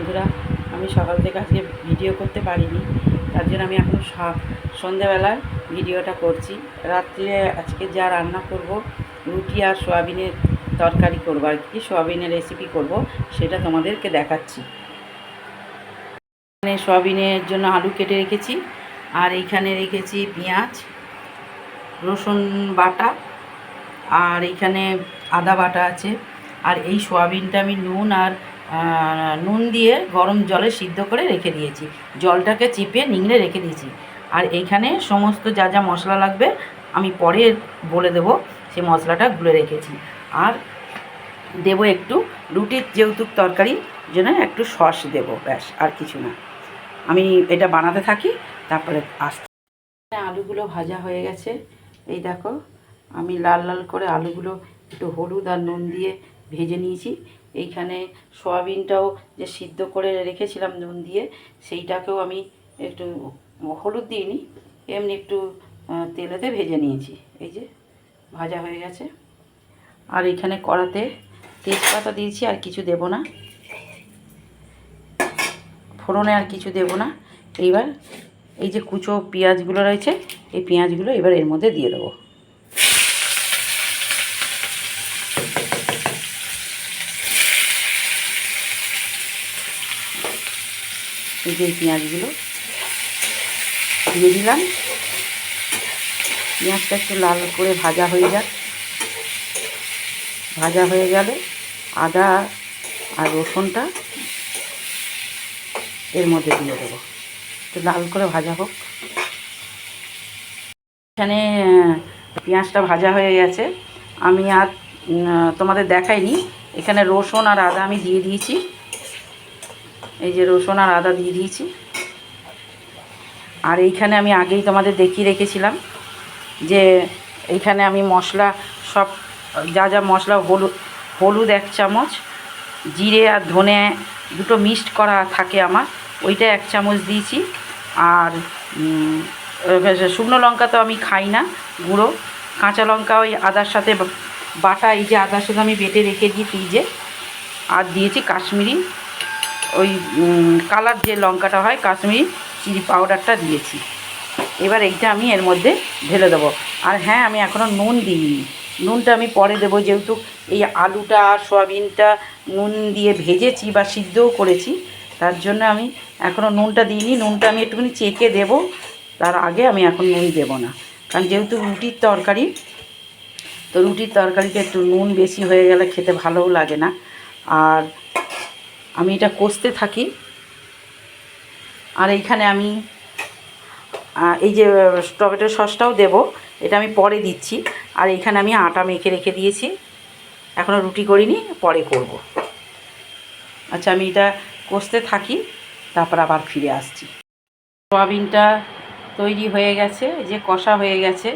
বন্ধুরা, আমি সকাল থেকে আজকে ভিডিও করতে পারিনি, তার জন্য আমি এখন সন্ধ্যাবেলায় ভিডিওটা করছি। রাত্রে আজকে যা রান্না করব, রুটি আর সোয়াবিনের তরকারি করবো, আর কি সোয়াবিনের রেসিপি করব সেটা তোমাদেরকে দেখাচ্ছি। এখানে সোয়াবিনের জন্য আলু কেটে রেখেছি, আর এইখানে রেখেছি পেঁয়াজ, রসুন বাটা, আর এইখানে আদা বাটা আছে। আর এই সোয়াবিনটা আমি নুন দিয়ে গরম জলে সিদ্ধ করে রেখে দিয়েছি, জলটাকে চিপে নিংড়ে রেখে দিয়েছি। আর এইখানে সমস্ত যা যা মশলা লাগবে আমি পরে বলে দেবো, সেই মশলাটা গুলে রেখেছি। আর দেবো একটু, রুটির যেহেতু তরকারি জন্য একটু সস দেবো, ব্যাস, আর কিছু না। আমি এটা বানাতে থাকি, তারপরে আসতে। আলুগুলো ভাজা হয়ে গেছে, এই দেখো আমি লাল লাল করে আলুগুলো একটু হলুদ আর নুন দিয়ে ভেজে নিয়েছি। এইখানে সয়াবিনটাও যে সিদ্ধ করে রেখেছিলাম নুন দিয়ে, সেইটাকেও আমি একটু হলুদ দিইনি, এমনি একটু তেলেতে ভেজে নিয়েছি। এই যে ভাজা হয়ে গেছে। আর এইখানে কড়াতে তেজপাতা দিয়েছি, আর কিছু দেব না, ফোড়নে আর কিছু দেব না। এইবার এই যে কুচো পেঁয়াজগুলো রয়েছে, এই পেঁয়াজগুলো এবার এর মধ্যে দিয়ে দেবো। এই যে পেঁয়াজগুলো দিয়ে দিলাম। পেঁয়াজটা একটু লাল করে ভাজা হয়ে যাক। ভাজা হয়ে গেলে আদা আর রসুনটা এর মধ্যে দিয়ে দেবো, একটু লাল করে ভাজা হোক। এখানে পেঁয়াজটা ভাজা হয়ে গেছে, আমি আর তোমাদের দেখাইনি। এখানে রসুন আর আদা আমি দিয়ে দিয়েছি, এই যে রসুন আর আদা দিয়ে দিয়েছি। আর এইখানে আমি আগেই তোমাদের দেখিয়ে রেখেছিলাম যে এইখানে আমি মশলা সব যা যা মশলা, হলুদ 1 চামচ, জিরে আর ধনে দুটো মিক্সড করা থাকে আমার, ওইটা 1 চামচ দিয়েছি। আর শুকনো লঙ্কা তো আমি খাই না, গুঁড়ো কাঁচা লঙ্কা ওই আদার সাথে বাটা, এই যে আদার সাথে আমি বেটে রেখে দিই ফ্রিজে। আর দিয়েছি কাশ্মীরি ওই কালার যে লঙ্কাটা হয়, কাশ্মীরি চিলি পাউডারটা দিয়েছি। এবার এইটা আমি এর মধ্যে ঢেলে দেবো। আর হ্যাঁ, আমি এখনও নুন দিইনি, নুনটা আমি পরে দেবো, যেহেতু এই আলুটা আর সয়াবিনটা নুন দিয়ে ভেজেছি বা সিদ্ধও করেছি, তার জন্য আমি এখনও নুনটা দিইনি। নুনটা আমি একটুখানি চেখে দেবো, তার আগে আমি এখন নুন দেবো না, কারণ যেহেতু রুটির তরকারি, তো রুটির তরকারিতে একটু নুন বেশি হয়ে গেলে খেতে ভালোও লাগে না। আর আমি এটা কষতে থাকি। আর এইখানে আমি এই যে টমেটো সসটাও দেবো, এটা আমি পরে দিচ্ছি। আর এইখানে আমি আটা মেখে রেখে দিয়েছি, এখনও রুটি করিনি, পরে করব। আচ্ছা, আমি এটা কষতে থাকি, তারপর আবার ফিরে আসছি। সোয়াবিনটা তৈরি হয়ে গেছে, যে কষা হয়ে গেছে।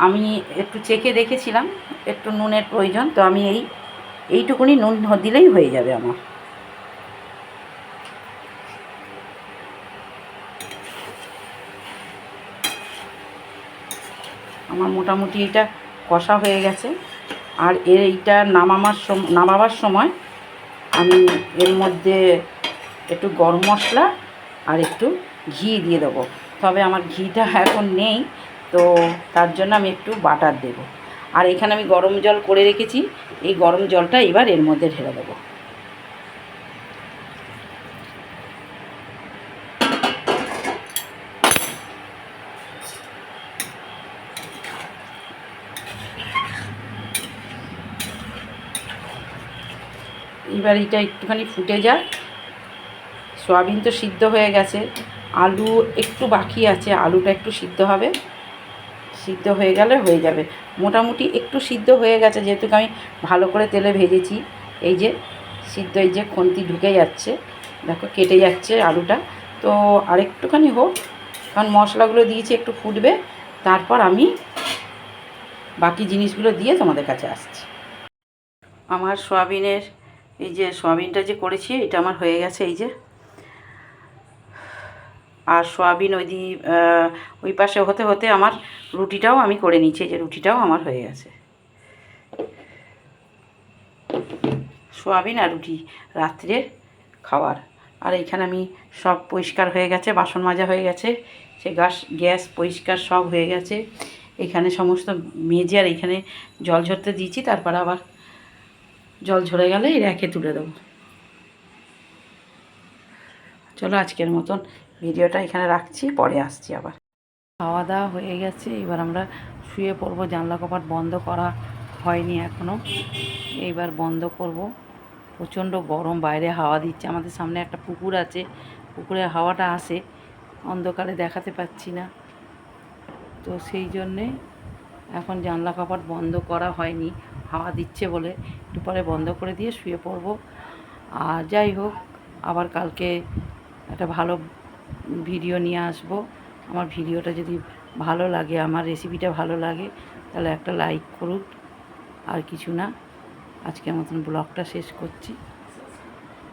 আমি একটু চেখে দেখেছিলাম একটু নুনের প্রয়োজন, তো আমি এইটুকুনি নুন দিলেই হয়ে যাবে আমার। মোটামুটি এটা কষা হয়ে গেছে। আর এইটা নামাবার সময় আমি এর মধ্যে একটু গরম মশলা আর একটু ঘি দিয়ে দেবো। তবে আমার ঘিটা এখন নেই, তো তার জন্য আমি একটু বাটার দেবো। আর এখানে আমি গরম জল করে রেখেছি, এই গরম জলটা এবার এর মধ্যে ঢেলে দেবো। এবার এটা একটুখানি ফুটে যাক। সয়াবিন তো সিদ্ধ হয়ে গেছে, আলু একটু বাকি আছে, আলুটা একটু সিদ্ধ হবে, সিদ্ধ হয়ে গেলে হয়ে যাবে। মোটামুটি একটু সিদ্ধ হয়ে গেছে, যেহেতু আমি ভালো করে তেলে ভেজেছি। এই যে সিদ্ধ, এই যে খুন্তি ঢুকে যাচ্ছে, দেখো কেটে যাচ্ছে আলুটা। তো আরেকটুখানি হোক, কারণ মশলাগুলো দিয়েছি, একটু ফুটবে, তারপর আমি বাকি জিনিসগুলো দিয়ে তোমাদের কাছে আসছি। আমার সয়াবিনের, এই যে সয়াবিনটা যে করেছি, এটা আমার হয়ে গেছে, এই যে। আর সয়াবিন ওই পাশে হতে হতে আমার রুটিটাও আমি করে নিচ্ছি, যে রুটিটাও আমার হয়ে গেছে। সয়াবিন আর রুটি রাত্রে খাওয়ার। আর এইখানে আমি সব পরিষ্কার হয়ে গেছে, বাসন মাজা হয়ে গেছে, সে গ্যাস পরিষ্কার সব হয়ে গেছে। এখানে সমস্ত মেজে আর এখানে জল ঝরতে দিয়েছি, তারপর আবার জল ঝরে গেলে এই র্যাকে তুলে দেবো। চলো আজকের মতন ভিডিওটা এখানে রাখছি, পরে আসছি আবার। খাওয়া দাওয়া হয়ে গেছে, এবার আমরা শুয়ে পড়বো। জানলা কপাট বন্ধ করা হয়নি এখনও, এইবার বন্ধ করব। প্রচণ্ড গরম, বাইরে হাওয়া দিচ্ছে। আমাদের সামনে একটা পুকুর আছে, পুকুরের হাওয়াটা আসে, অন্ধকারে দেখাতে পাচ্ছি না, তো সেই জন্যে এখন জানলা কপাট বন্ধ করা হয়নি, হাওয়া দিচ্ছে বলে। একটু পরে বন্ধ করে দিয়ে শুয়ে পড়ব। আর যাই হোক, আবার কালকে একটা ভালো ভিডিও নিয়ে আসব। আমার ভিডিওটা যদি ভালো লাগে, আমার রেসিপিটা ভালো লাগে, তাহলে একটা লাইক করুন। আর কিছু না, আজকের মতন ব্লগটা শেষ করছি।